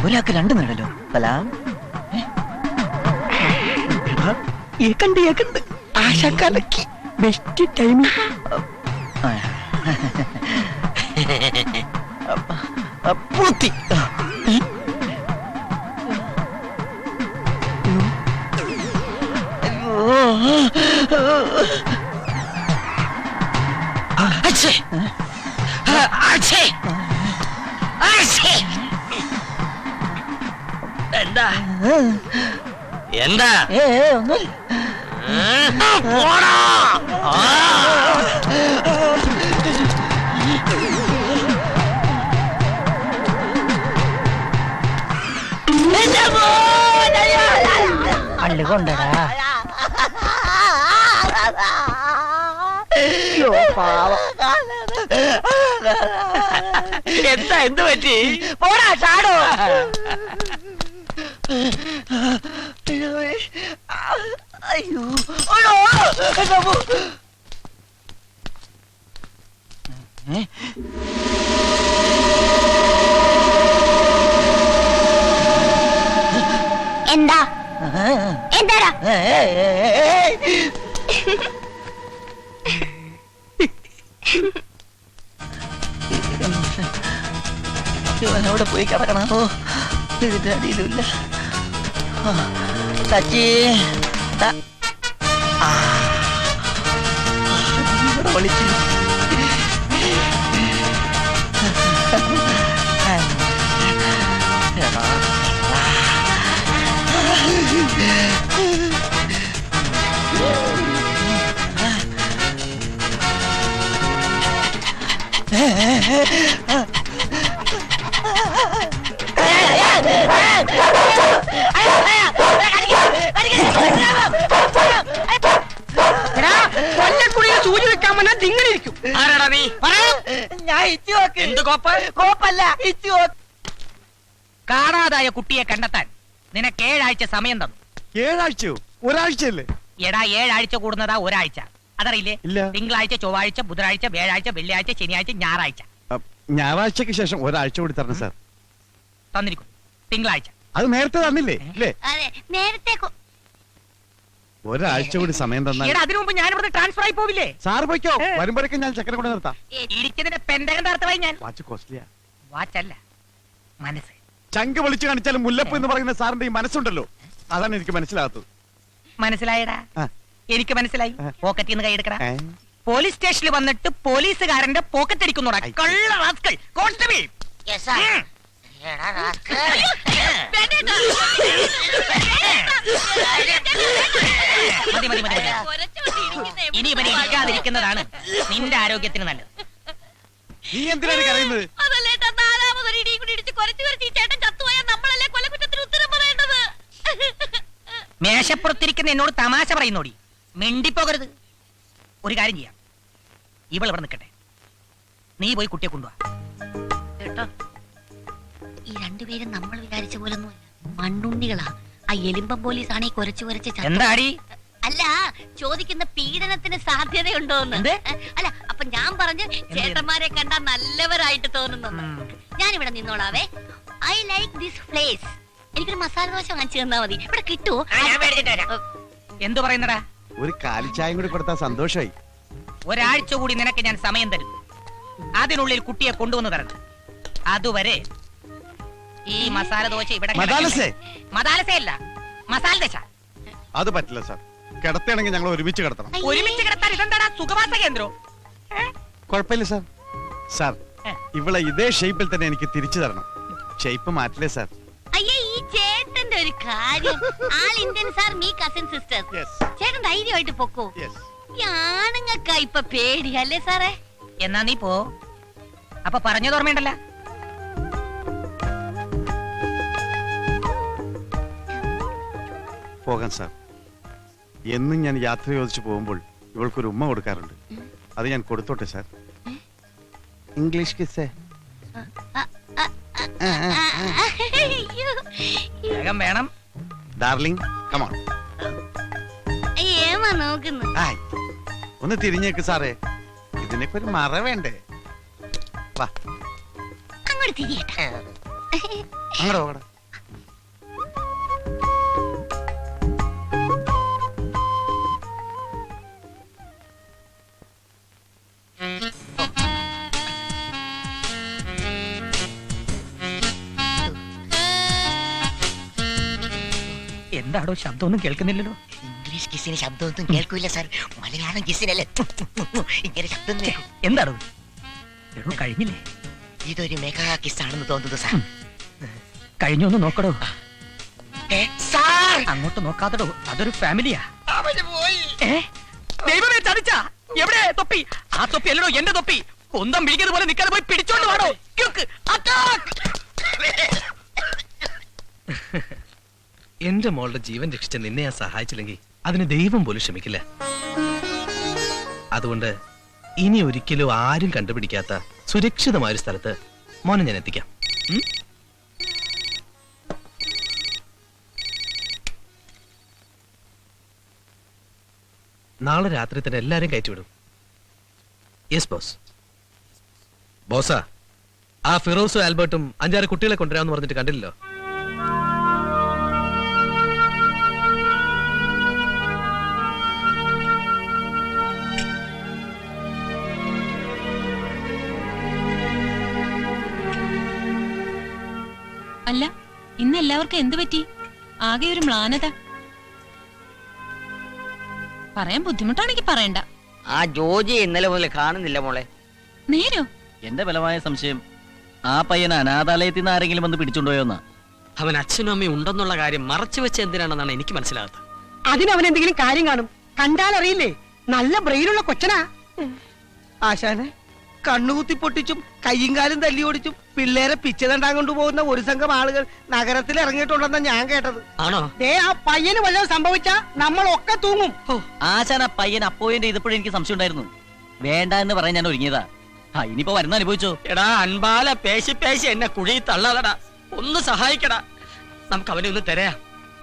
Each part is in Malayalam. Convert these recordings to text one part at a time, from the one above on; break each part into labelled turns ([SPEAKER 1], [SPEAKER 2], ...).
[SPEAKER 1] ഒരാൾക്ക് രണ്ട് നേടല്ലോ സലാം. ഏക്കണ്ട് ആശ കലക്കി ബെസ്റ്റ് ടൈമിംഗ്. പൂത്തി
[SPEAKER 2] എന്താ എന്താ
[SPEAKER 1] ഒന്നുമില്ല. പള്ളി കൊണ്ടടാ.
[SPEAKER 2] എന്താ എന്ത് പറ്റി?
[SPEAKER 1] പോടാ ചാടോ. അയ്യോ
[SPEAKER 3] എന്താ എന്താടാ?
[SPEAKER 1] അവിടെ പോയി കിടക്കണോ? ഇതിന്റെ അടിയിലുമില്ല. സച്ചി വിളിച്ചു.
[SPEAKER 2] സൂചി വെക്കാൻ വന്നാൽ തിങ്ങളിരിക്കും. ആരാടാ നീ?
[SPEAKER 1] ഞാൻ ഇച്ചു നോക്ക്.
[SPEAKER 2] എന്ത് കോപ്പ്?
[SPEAKER 1] കോപ്പല്ല, ഇച്ചു നോക്ക്.
[SPEAKER 2] കാണാതായ കുട്ടിയെ കണ്ടെത്താൻ നിനക്ക് 7 ആഴ്ച സമയം തന്നു.
[SPEAKER 4] 7 ആഴ്ചയോ? ഒരാഴ്ചയല്ലേ?
[SPEAKER 2] എടാ 7 ആഴ്ച കൂടുന്നതാ ഒരാഴ്ച. അതറിയില്ലേ?
[SPEAKER 4] ഇല്ല.
[SPEAKER 2] തിങ്കളാഴ്ച, ചൊവ്വാഴ്ച, ബുധനാഴ്ച, വ്യാഴാഴ്ച, വെള്ളിയാഴ്ച, ശനിയാഴ്ച, ഞായറാഴ്ച.
[SPEAKER 4] ഞായറാഴ്ചക്ക് ശേഷം ഒരാഴ്ച കൂടി തരണം സാർ.
[SPEAKER 2] തന്നിരിക്കും. തിങ്കളാഴ്ച.
[SPEAKER 4] അത് നേരത്തെ തന്നില്ലേ? ഇല്ലേ?
[SPEAKER 3] നേരത്തെ
[SPEAKER 4] ഒരാഴ്ച കൂടി സമയം തന്നാൽ
[SPEAKER 2] എടാ അതിനു മുമ്പ് ഞാൻ ഇവിടെ ട്രാൻസ്ഫർ ആയി പോവില്ലേ?
[SPEAKER 4] സാർ പോയിക്കോ. വരുമ്പോഴേക്കും ഞാൻ ചക്കര കൂടെ നിർത്താം.
[SPEAKER 2] ഇരിക്കുന്നതിന്റെ പെന്തകം തർത്തമായി ഞാൻ.
[SPEAKER 4] വാച്ച് കോസ്റ്റ്ലിയാ.
[SPEAKER 2] വാച്ചല്ല, മനസ്സ്.
[SPEAKER 4] ചങ്ക് വിളിച്ചു കാണിച്ചാലും മുല്ലപ്പ് എന്ന് പറയുന്ന സാറിന്റെ ഈ മനസ്സുണ്ടല്ലോ, അതാണ് എനിക്ക് മനസ്സിലാകത്തത്.
[SPEAKER 2] മനസ്സിലായടാ? എനിക്ക് മനസ്സിലായി. പോക്കറ്റിൽ നിന്ന് കൈയെടുക്കടാ.
[SPEAKER 4] ഏ?
[SPEAKER 2] പോലീസ് സ്റ്റേഷനിൽ വന്നിട്ട് പോലീസുകാരന്റെ പോക്കറ്റ് അടിക്കുന്നോടാ കള്ള റാസ്കൽ. കോൺസ്റ്റബിൾ മതി മതി മതി. ഇനി ഇവനെ ഇരിക്കാതിരിക്കുന്നതാണ് നിന്റെ ആരോഗ്യത്തിന് നല്ലത്.
[SPEAKER 4] നീ എന്തിനാണ് കരയുന്നത്?
[SPEAKER 2] മേശപ്പുറത്തിരിക്കുന്ന എന്നോട് തമാശ പറയുന്നോടി. മിണ്ടിപ്പോകരുത്. ഒരു കാര്യം ചെയ്യാം, ഇവൾ ഇവിടെ നിൽക്കട്ടെ, നീ പോയി കുട്ടിയെ കൊണ്ടുവാ.
[SPEAKER 3] ഈ രണ്ടുപേരും നമ്മൾ വിചാരിച്ച പോലൊന്നുമല്ല, മണ്ണുണ്ണികളാ. ആ എലിമ്പം പോലീസ് ആണ് ഈ കുരച്ച്
[SPEAKER 2] എന്താടി?
[SPEAKER 3] അല്ല, ചോദിക്കുന്ന പീഡനത്തിന് സാധ്യതയുണ്ടോന്ന്. അല്ല, അപ്പൊ ഞാൻ പറഞ്ഞു ചേട്ടന്മാരെ കണ്ടാ നല്ലവരായിട്ട് തോന്നുന്നു. ഞാനിവിടെ നിന്നോളാവേ. I like this place. എനിക്കൊരു മസാല ദോശ വാങ്ങിച്ചു തന്നാ മതി. ഇവിടെ കിട്ടുമോ?
[SPEAKER 2] എന്തു പറയുന്നടാ?
[SPEAKER 4] ഒരു കാലിച്ചായം കൂടി കൊടുത്താൽ സന്തോഷമായി.
[SPEAKER 2] ഒരാഴ്ച കൂടി നിനക്ക് ഞാൻ സമയം തരും. അതിനുള്ളിൽ കുട്ടിയെ കൊണ്ടുവന്ന് തരണം. അതുവരെ ഈ മസാല ദോശ ഇവിടെ മസാലസയല്ല, മസാല ദശ.
[SPEAKER 4] അത് പറ്റില്ല സാർ. കിടത്തയാണെങ്കിൽ ഞങ്ങൾ ഒരുമിച്ച് കിടത്തണം.
[SPEAKER 2] ഒരുമിച്ച് കിടത്താൻ ഇതെന്താടാ സുഖവാസ കേന്ദ്രം?
[SPEAKER 4] കുഴപ്പമില്ല സാർ. സാർ, ഇവളെ ഇതേ ഷേപ്പിൽ തന്നെ എനിക്ക് തിരിച്ചു തരണം. ഷേപ്പ് മാറ്റില്ലേ സാർ?
[SPEAKER 3] അയ്യേ, ഈ ചേട്ടന്റെ ഒരു കാര്യം. ആൾ Indian sir, me cousin sister. ചേട്ടൻ ധൈര്യമായിട്ട് പൊക്കോ. ഈ ആണുങ്ങൾക്കാ ഇപ്പൊ പേടി അല്ലേ സാറേ?
[SPEAKER 2] എന്നാ നീ പോ. അപ്പൊ പറഞ്ഞത് ഓർമ്മയുണ്ടല്ലോ.
[SPEAKER 4] പോകാം സാർ. എന്നും ഞാൻ യാത്ര ചോദിച്ചു പോകുമ്പോൾ ഇവൾക്കൊരു ഉമ്മ കൊടുക്കാറുണ്ട്. അത് ഞാൻ കൊടുത്തോട്ടെ സാർ? ഇംഗ്ലീഷ് കിസ്സേ.
[SPEAKER 2] വേഗം വേണം.
[SPEAKER 4] Darling, come on.
[SPEAKER 3] ഏമാ നോക്കുന്നു.
[SPEAKER 4] ഒന്ന് തിരിഞ്ഞേക്ക് സാറേ. ഇതിനൊക്കെ ഒരു മറ വേണ്ടേ? വാ,
[SPEAKER 3] അങ്ങോട്ട് തിരിയട്ടെ.
[SPEAKER 4] അങ്ങോട്ട് പോകട.
[SPEAKER 2] എന്താടോ ശബ്ദമൊന്നും കേൾക്കുന്നില്ലല്ലോ?
[SPEAKER 1] ഇംഗ്ലീഷ് കിസിന് ശബ്ദമൊന്നും കേൾക്കൂല സാർ, മലയാളം കിസിനല്ലേ ഇങ്ങനെ ശബ്ദം കേൾക്കും.
[SPEAKER 2] എന്താടോ എടോ കഴിഞ്ഞില്ലേ?
[SPEAKER 1] ഇതൊരു മെഗാ കിസ് ആണെന്ന് തോന്നുന്നു സാർ.
[SPEAKER 2] കഴിഞ്ഞൊന്ന് നോക്കടോ.
[SPEAKER 1] സാർ
[SPEAKER 2] അങ്ങോട്ട് നോക്കാത്തടോ, അതൊരു ഫാമിലിയാ.
[SPEAKER 1] അവന് പോയി.
[SPEAKER 2] ദൈവമേ ചതിച്ച! എവിടെ തൊപ്പി? ആ തൊപ്പി അല്ലടോ എന്റെ തൊപ്പി. കൊന്തം പിടിക്കുന്നത് പോലെ നിൽക്കാതെ പോയി പിടിച്ചോണ്ട് വാടോ.
[SPEAKER 5] എന്റെ മോളുടെ ജീവൻ രക്ഷിച്ച നിന്നെ ഞാൻ സഹായിച്ചില്ലെങ്കിൽ അതിന് ദൈവം പോലും ക്ഷമിക്കില്ല. അതുകൊണ്ട് ഇനി ഒരിക്കലും ആരും കണ്ടുപിടിക്കാത്ത സുരക്ഷിതമായ ഒരു സ്ഥലത്ത് മോനെ ഞാൻ എത്തിക്കാം. നാളെ രാത്രി തന്നെ എല്ലാരും കയറ്റിവിടും. Yes boss. ബോസാ, ആ ഫിറോസും ആൽബർട്ടും 5-6 കുട്ടികളെ കൊണ്ടുവരാമെന്ന് പറഞ്ഞിട്ട് കണ്ടില്ലല്ലോ.
[SPEAKER 6] അല്ല, ഇന്ന് എല്ലാവർക്കും എന്ത് പറ്റി? ആകെ ഒരു മ്ലാനത. പറയാൻ ബുദ്ധിമുട്ടാണെങ്കിൽ പറയണ്ട.
[SPEAKER 1] ആ ജോജി ഇന്നലെ മുതൽ കാണുന്നില്ല മോളെ.
[SPEAKER 6] നേരോ?
[SPEAKER 7] എന്റെ ബലമായ സംശയം ആ പയ്യനെ അനാഥാലയത്തിൽ നിന്ന് ആരെങ്കിലും വന്ന് പിടിച്ചുകൊണ്ടുപോയോന്നാ.
[SPEAKER 8] അവൻ അച്ഛനും അമ്മയും ഉണ്ടെന്നുള്ള കാര്യം മറച്ചു വെച്ച് എന്തിനാണെന്നാണ് എനിക്ക് മനസ്സിലാകാത്തത്.
[SPEAKER 9] അതിനവൻ എന്തെങ്കിലും കാര്യം കാണും. കണ്ടാൽ അറിയില്ലേ, നല്ല ബ്രെയിനുള്ള കൊച്ചനാ.
[SPEAKER 1] ആശാനെ, കണ്ണുകുത്തി പൊട്ടിച്ചും കയ്യും കാലും തല്ലി ഓടിച്ചും പിള്ളേരെ പിച്ചതണ്ടാൻ കൊണ്ടുപോകുന്ന ഒരു സംഘം ആളുകൾ നഗരത്തിൽ ഇറങ്ങിയിട്ടുണ്ടെന്നാ ഞാൻ കേട്ടത്.
[SPEAKER 8] ആണോ?
[SPEAKER 9] ദേ, ആ പയ്യന് വല്ലതും സംഭവിച്ചാ നമ്മളൊക്കെ തൂങ്ങും.
[SPEAKER 7] ആശാൻ ആ പയ്യൻ അപ്പോയിന്റ് ചെയ്തപ്പോഴും എനിക്ക് സംശയം ഉണ്ടായിരുന്നു. വേണ്ട എന്ന് പറയാൻ ഞാൻ ഒരുങ്ങിയതാ. ഇനിയിപ്പോ വരുന്ന അനുഭവിച്ചോ?
[SPEAKER 8] എടാ അൻപാല, പേശി പേശി എന്നെ കുഴിയിൽ തള്ളാതടാ. ഒന്ന് സഹായിക്കടാ, നമുക്ക് അവനെ ഒന്ന് തരാ.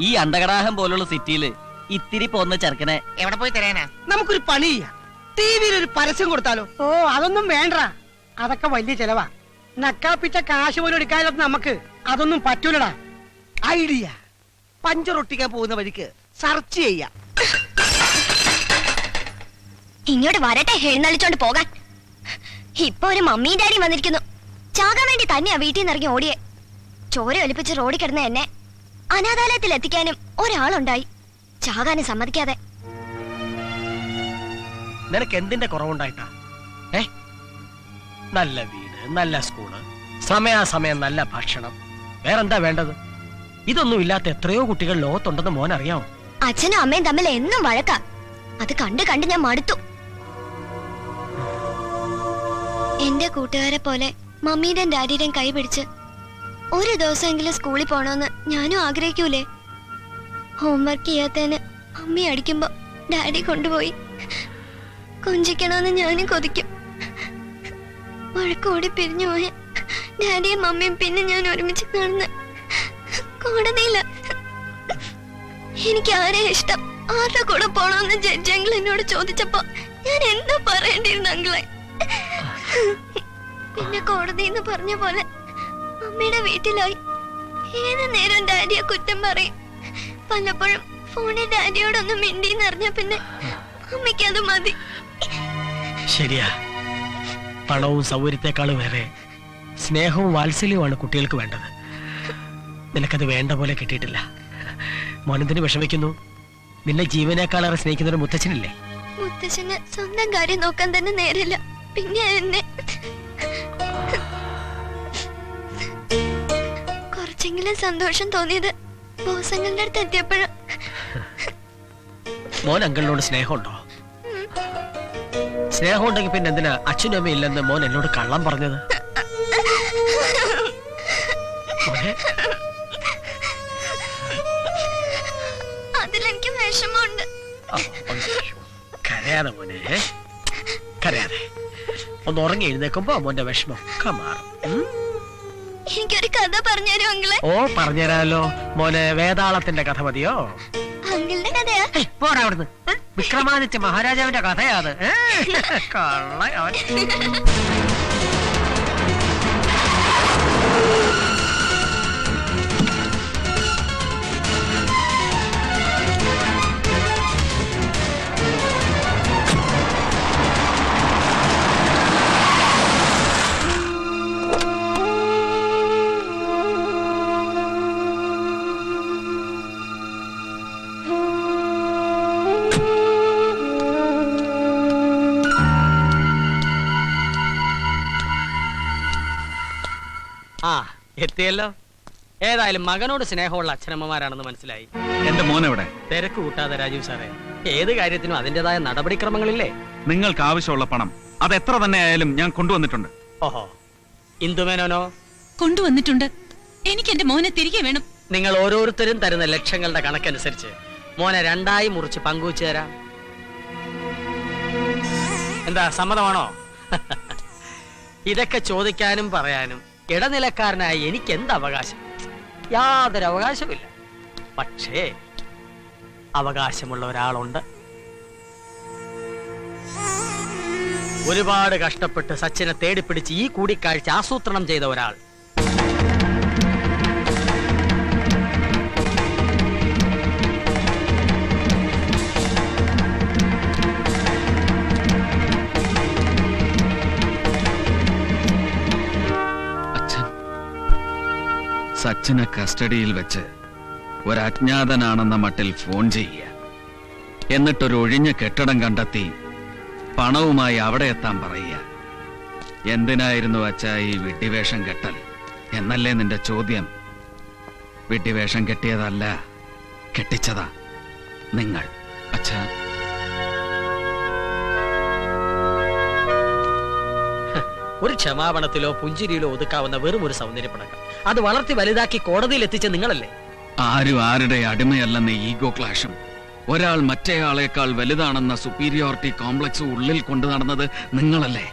[SPEAKER 7] ഈ അണ്ടകടാഹം പോലുള്ള സിറ്റിയില് ഇത്തിരി പോന്ന ചെറുക്കനെ
[SPEAKER 2] എവിടെ പോയി തരാനാ?
[SPEAKER 9] നമുക്കൊരു പണി ചെയ്യാം. ടിവിയിൽ ഒരു പരസ്യം കൊടുത്താലോ? ഓ, അതൊന്നും വേണ്ട, അതൊക്കെ വലിയ ചെലവാ. നക്കാപ്പിച്ച കാശ് പോലും എടുക്കാതെ നമുക്ക് അതൊന്നും പറ്റൂലടാ.
[SPEAKER 1] ഐഡിയ, പഞ്ചറൊട്ടിക്കാൻ പോകുന്ന വഴിക്ക് സെർച്ച് ചെയ്യാം.
[SPEAKER 3] ഇങ്ങോട്ട് വരട്ടെ, എഴുന്നള്ളിച്ചോണ്ട് പോകാൻ. ഇപ്പൊ ഒരു മമ്മിയും ഡാഡിയും വന്നിരിക്കുന്നു. ചാകാൻ വേണ്ടി തന്നെയാ വീട്ടിൽ നിന്ന് ഇറങ്ങി ഓടിയെ. ചോര ഒലിപ്പിച്ച് റോഡിൽ കിടന്ന എന്നെ അനാഥാലയത്തിൽ എത്തിക്കാനും ഒരാളുണ്ടായി, ചാകാനും സമ്മതിക്കാതെ.
[SPEAKER 8] നിനക്ക് എന്തിന്റെ കുറവുണ്ടായിട്ടാ? നല്ല വീട്, നല്ല സ്കൂള്, സമയാസമയം നല്ല ഭക്ഷണം, വേറെന്താ വേണ്ടത്? ഇതൊന്നും ഇല്ലാത്ത എത്രയോ കുട്ടികൾ ലോകത്തുണ്ടെന്ന് മോൻ അറിയാമോ?
[SPEAKER 3] അച്ഛനും അമ്മയും തമ്മിൽ എന്നും വഴക്കാ. അത് കണ്ട് കണ്ട് ഞാൻ മടുത്തു. എന്റെ കൂട്ടുകാരെ പോലെ മമ്മിയുടെയും ഡാഡിയുടെയും കൈ പിടിച്ച് ഒരു ദിവസമെങ്കിലും സ്കൂളിൽ പോണോന്ന് ഞാനും ആഗ്രഹിക്കൂലേ? ഹോംവർക്ക് ചെയ്യാത്തതിന് മമ്മി അടിക്കുമ്പോ ഡാഡി കൊണ്ടുപോയി കൊഞ്ചിക്കണമെന്ന് ഞാനും കൊതിക്കും. വഴക്കോടി പിരിഞ്ഞു പോയ ഡാഡിയും മമ്മിയും പിന്നെ ഞാൻ ഒരുമിച്ച് കാണുന്ന കോടതിയില്ല. എനിക്ക് ആരെ ഇഷ്ടം, ആരുടെ കൂടെ പോണോന്ന് ജഡ്ജെങ്കിൽ എന്നോട് ചോദിച്ചപ്പോ ഞാൻ എന്താ പറയേണ്ടിയിരുന്നു അങ്കിളെ? പിന്നെ കോടതിന്ന് പറഞ്ഞ പോലെ അമ്മയുടെ വീട്ടിലായി. ഏത് നേരം ഡാഡിയെ കുറ്റം പറയും. പലപ്പോഴും ഫോണിൽ ഡാഡിയോടൊന്നും മിണ്ടിന്ന് അറിഞ്ഞ പിന്നെ അമ്മയ്ക്ക് അത് മതി.
[SPEAKER 8] ശരിയാ, പണവും സൗകര്യത്തെക്കാളും വേറെ സ്നേഹവും വാത്സല്യവുമാണ് കുട്ടികൾക്ക് വേണ്ടത്. നിനക്കത് വേണ്ട പോലെ കിട്ടിയിട്ടില്ല. മോനെന്തിന് വിഷമിക്കുന്നു? നിന്നെ ജീവനേക്കാളേറെ സ്നേഹിക്കുന്ന ഒരു മുത്തച്ഛനില്ലേ?
[SPEAKER 3] മുത്തച്ഛന് സ്വന്തം കാര്യം നോക്കാൻ തന്നെ നേരില്ല, പിന്നെ എന്നെ. കുറച്ചെങ്കിലും സന്തോഷം തോന്നിയത് ബോസങ്ങളുടെ അടുത്ത് എത്തിയപ്പോഴും.
[SPEAKER 8] മോൻ അങ്കിളിനോട് സ്നേഹമുണ്ടോ? സ്നേഹം ഉണ്ടെങ്കിൽ പിന്നെ എന്തിനാ അച്ഛനും അമ്മയും ഇല്ലെന്ന് മോൻ എന്നോട് കള്ളം പറഞ്ഞത്?
[SPEAKER 3] അതിലെനിക്ക് വിഷമമുണ്ട്.
[SPEAKER 8] കരയാതെ മോനെ, കരയാതെ. ഒന്ന് ഉറങ്ങി എഴുന്നേക്കുമ്പോ മോന്റെ വിഷമം മാറും.
[SPEAKER 3] എനിക്കൊരു കഥ പറഞ്ഞുതരും അങ്കിളെ?
[SPEAKER 8] ഓ, പറഞ്ഞുതരാമല്ലോ മോനെ. വേതാളത്തിന്റെ കഥ മതിയോ?
[SPEAKER 3] അങ്കിളിന്റെ കഥയാ?
[SPEAKER 8] പോടാ അവിടുന്ന്. വിക്രമാദിത്യ മഹാരാജാവിന്റെ കഥയാത്. കള്ള അവൻ. ആ എത്തിയല്ലോ. ഏതായാലും മകനോട് സ്നേഹമുള്ള അച്ഛനമ്മമാരാണെന്ന് മനസ്സിലായി.
[SPEAKER 10] എന്റെ മോനെവിടെ?
[SPEAKER 8] തിരക്ക് കൂട്ടാതെ രാജീവ് സാറേ, ഏത് കാര്യത്തിനും അതിൻ്റെതായ നടപടിക്രമങ്ങളില്ലേ?
[SPEAKER 10] നിങ്ങൾക്ക് ആവശ്യമുള്ള പണം അത് എത്ര തന്നെ ആയാലും ഞാൻ കൊണ്ടുവന്നിട്ടുണ്ട്.
[SPEAKER 8] ഓഹോ, ഇന്ദുമേനോനോ?
[SPEAKER 6] കൊണ്ടുവന്നിട്ടുണ്ട്. എനിക്ക് എന്റെ മോനെ തിരികെ വേണം.
[SPEAKER 8] നിങ്ങൾ ഓരോരുത്തരും തരുന്ന ലക്ഷങ്ങളുടെ കണക്കനുസരിച്ച് മോനെ 2 മുറിച്ച് പങ്കുവച്ചു തരാം. എന്താ, സമ്മതമാണോ? ഇതൊക്കെ ചോദിക്കാനും പറയാനും ഇടനിലക്കാരനായി എനിക്ക് എന്ത് അവകാശം? യാതൊരു അവകാശമില്ല. പക്ഷേ അവകാശമുള്ള ഒരാളുണ്ട്. ഒരുപാട് കഷ്ടപ്പെട്ട് സച്ചിനെ തേടിപ്പിടിച്ച് ഈ കൂടിക്കാഴ്ച ആസൂത്രണം ചെയ്ത ഒരാൾ.
[SPEAKER 10] സച്ചിനെ കസ്റ്റഡിയിൽ വെച്ച് ഒരു അജ്ഞാതനാണെന്ന മട്ടിൽ ഫോൺ ചെയ്യുക, എന്നിട്ടൊരു ഒഴിഞ്ഞ കെട്ടിടം കണ്ടെത്തി പണവുമായി അവിടെ എത്താൻ പറയുക. എന്തിനായിരുന്നു അച്ഛാ ഈ വിഡ്ഢിവേഷം കെട്ടൽ എന്നല്ലേ നിന്റെ ചോദ്യം? വിഡ്ഢിവേഷം കെട്ടിയതല്ല, കെട്ടിച്ചതാ നിങ്ങൾ. അച്ഛാ,
[SPEAKER 8] ഒരു ക്ഷമാപണത്തിലോ പുഞ്ചിരിയിലോ ഒതുക്കാവുന്ന വെറും ഒരു സൗന്ദര്യപ്പടക്കം അത് വളർത്തി വലുതാക്കി കോടതിയിൽ എത്തിച്ച നിങ്ങളല്ലേ?
[SPEAKER 10] ആരും ആരുടെ അടിമയല്ലെന്ന ഈഗോ ക്ലാഷും ഒരാൾ മറ്റേയാളേക്കാൾ വലുതാണെന്ന സുപ്പീരിയോറിറ്റി കോംപ്ലക്സ് ഉള്ളിൽ കൊണ്ടു നടന്നത് നിങ്ങളല്ലേ?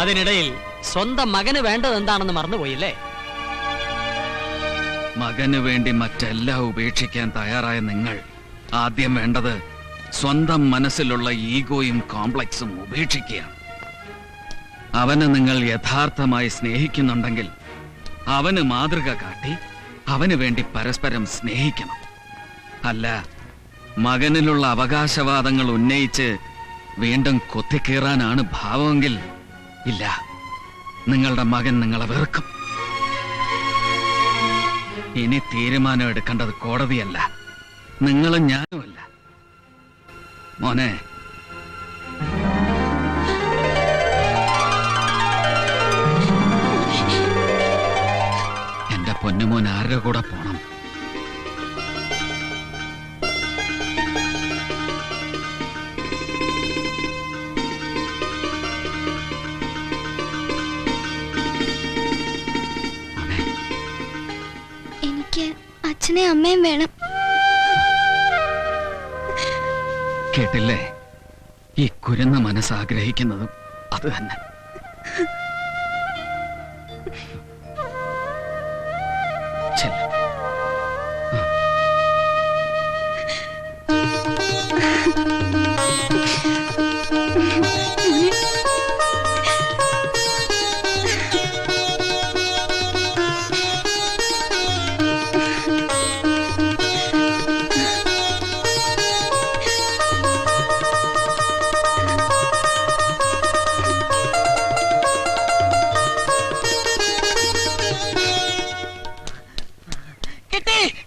[SPEAKER 8] അതിനിടയിൽ സ്വന്തം മകന് വേണ്ടത് എന്താണെന്ന് മറന്നുപോയില്ലേ?
[SPEAKER 10] മകന് വേണ്ടി മറ്റെല്ലാം ഉപേക്ഷിക്കാൻ തയ്യാറായ നിങ്ങൾ ആദ്യം വേണ്ടത് സ്വന്തം മനസ്സിലുള്ള ഈഗോയും കോംപ്ലക്സും ഉപേക്ഷിക്കുകയാണ്. അവനെ നിങ്ങൾ യഥാർത്ഥമായി സ്നേഹിക്കുന്നുണ്ടെങ്കിൽ അവന് മാതൃക കാട്ടി അവന് വേണ്ടി പരസ്പരം സ്നേഹിക്കണം. അല്ല, മകനിലുള്ള അവകാശവാദങ്ങൾ ഉന്നയിച്ച് വീണ്ടും കൊത്തിക്കീറാനാണ് ഭാവമെങ്കിൽ ഇല്ല, നിങ്ങളുടെ മകൻ നിങ്ങളെ വെറുക്കും. ഇനി തീരുമാനം എടുക്കേണ്ടത് കോടതിയല്ല, നിങ്ങളും ഞാനുമല്ല. മോനെ, എന്റെ പൊന്നുമോൻ ആരുടെ കൂടെ പോണം?
[SPEAKER 3] എനിക്ക് അച്ഛനെയും അമ്മയും വേണം.
[SPEAKER 10] കേട്ടില്ലേ? ഈ കുരുന്ന മനസ്സാഗ്രഹിക്കുന്നതും അത് തന്നെ. ചെല്ല്.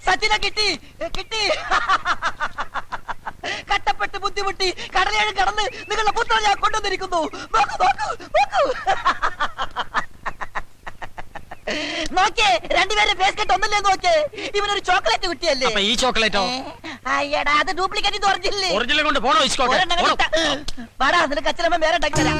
[SPEAKER 1] സച്ചിനെ കിട്ടി കിട്ടി. കട്ടപ്പെട്ട് ബുദ്ധിമുട്ടി കടലേഴ് കടന്ന് നിങ്ങളുടെ പുത്രൻ ഞാൻ കൊണ്ടുവന്നിരിക്കുന്നു. നോക്കേ, രണ്ടുപേരും ഫേസ് കട്ട് ഒന്നല്ലേ? നോക്കേ, ഇവനൊരു ചോക്ലേറ്റ് കിട്ടിയല്ലേ?
[SPEAKER 8] ഈ ചോക്ലേറ്റോ?
[SPEAKER 1] അയ്യടാ, അത് ഡ്യൂപ്ലിക്കേറ്റ് പറഞ്ഞില്ലേ?
[SPEAKER 8] ഒറിജിനൽ കൊണ്ട് പോണോ?
[SPEAKER 1] വാടാ, നിനക്ക് അച്ഛനമ്മ വേറെ ഉണ്ടാക്കി തരാം.